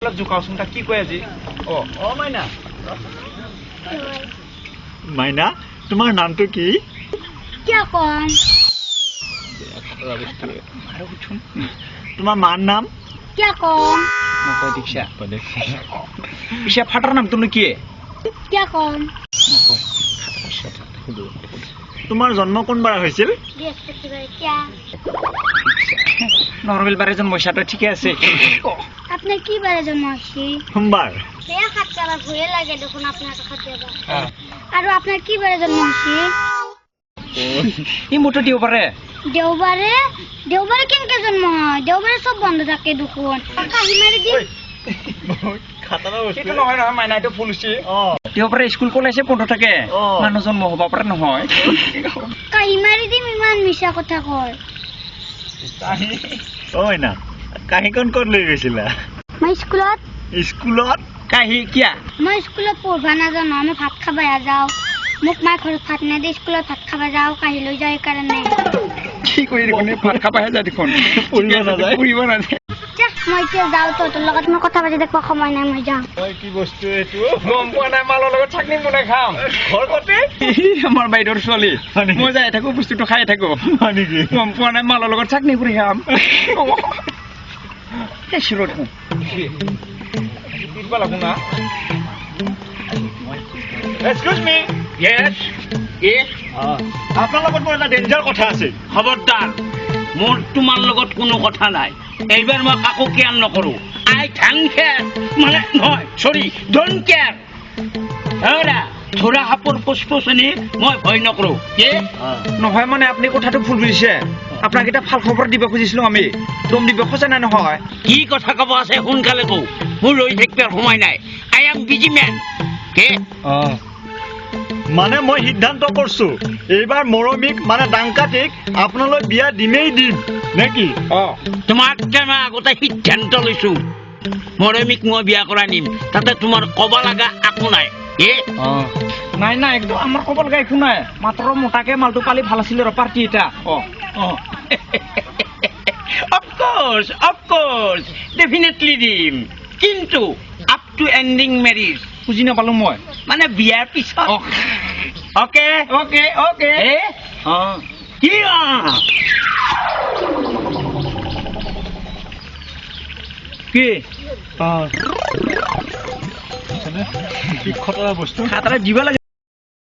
অলপ জোকাওচোন তাক কি কয় আজি অ মাইনা মাইনা তোমাৰ নামটো কি क्या कौन তোমাৰ মাৰ নাম क्या कौन নকয় দীক্ষা পিছে ফাটাৰ নামটো কি क्या कौन তোমাৰ জন্ম কোনবাৰ হৈছিল बृहस्पतिवार क्या নৰ্মেল বাৰে জন্মইছাটো ঠিকে আছে আপনাৰ কি বাৰে জন্ম হয়েছে সোমবাৰ বেয়া খাচ্ছে আবাৰ ভয়ে লাগে দেখুন আপনাৰ খাচ্ছে আৰ আপনাৰ কি বাৰে জন্ম হয়েছে ই মোটো দিব পাৰে দেওবারে দেওবারে কেনকে জন্ম হয় দেওবারে সব বন্ধ থাকে দেখুন কাহি মারি দিন সেইটো নহয় নহয় মাইনা এইটো ফুল হৈছে দেওবাৰে স্কুল কলেজে বন্ধ থাকে মানুহ জন্ম হ'ব পাৰে নহয় কাহি মারি দিম ইমান মিছা কথা কয় অ মাইনা কাহিখন ক'ত লৈ গৈছিলা মই স্কুলত কাহি কিয়া মই স্কুলত পঢ়বা নাজানো আমি ভাত খাবা যাওঁ মোক মায়ে ঘৰত ভাত নেদে স্কুলত ভাত খাবা যাওঁ কাহি লৈ যায় কাৰণে কি কৰি দেখোন ভাত খাবাহে যায় দেখোন ফুৰিব নাযায় মই এতিয়া যাওঁ তোৰ লগত মই কথা পাতি দেখবা সময় নাই মই যাওঁ কি বস্তু এইটো গম পোৱা নাই মালৰ লগত চাটনি বনাই খাম ঘৰতে আমাৰ বাইদেউৰ ছোৱালী মই যাই থাকো বস্তুটো খাই থাকো হয় নেকি গম পোৱা নাই মালৰ লগত চাটনি কৰি খাম দেখোন এক্সকিউজ মি Yes, yes. আপোনাৰ লগত মোৰ এটা ডেঞ্জাৰ কথা আছে খবৰদাৰ মোৰ তোমাৰ লগত কোনো কথা নাই এইবাৰ মই কাকো কেয়াৰ নকৰো আই থ্যাংক কেয়াৰ মানে নহয় সৰি ডোন্ট কেয়াৰ হেৰা ধৰা সাপৰ পুষ্পচনি মই ভয় নকৰো কি নহয় মানে আপুনি কথাটো ভুল বুজিছে আপোনাক এটা ভাল খবৰ দিব খুজিছিলো আমি দম দিব খোজা নাই নহয় কি কথা ক'ব আছে সোনকালে কওঁ মোৰ ৰৈ থাকিবৰ সময় নাই আই এম বিজি মেন কি মানে মই সিদ্ধান্ত কৰিছো এইবাৰ মৰমিক মানে ডাংকাটিক আপোনালৈ বিয়া দিমেই দিম নেকি তোমাতকে মই আগতে সিদ্ধান্ত লৈছো মৰমিক মই বিয়া কৰা নিম তাতে তোমাৰ ক'ব লগা একো নাই কি নাই নাই একদম আমাৰ ক'ব লগা একো নাই মাত্ৰ মোটাকে মালটো পালি ভাল আছিল আৰু পাৰ্টি এটা of course definitely দিম কিন্তু আপ টু এন্ডিং মেৰিজ বুজি নাপালো মই মানে বিয়াৰ পিছত ওকে অ'কে অ'কে কি কি কি খতৰা বস্তু খাতাৰে দিব লাগে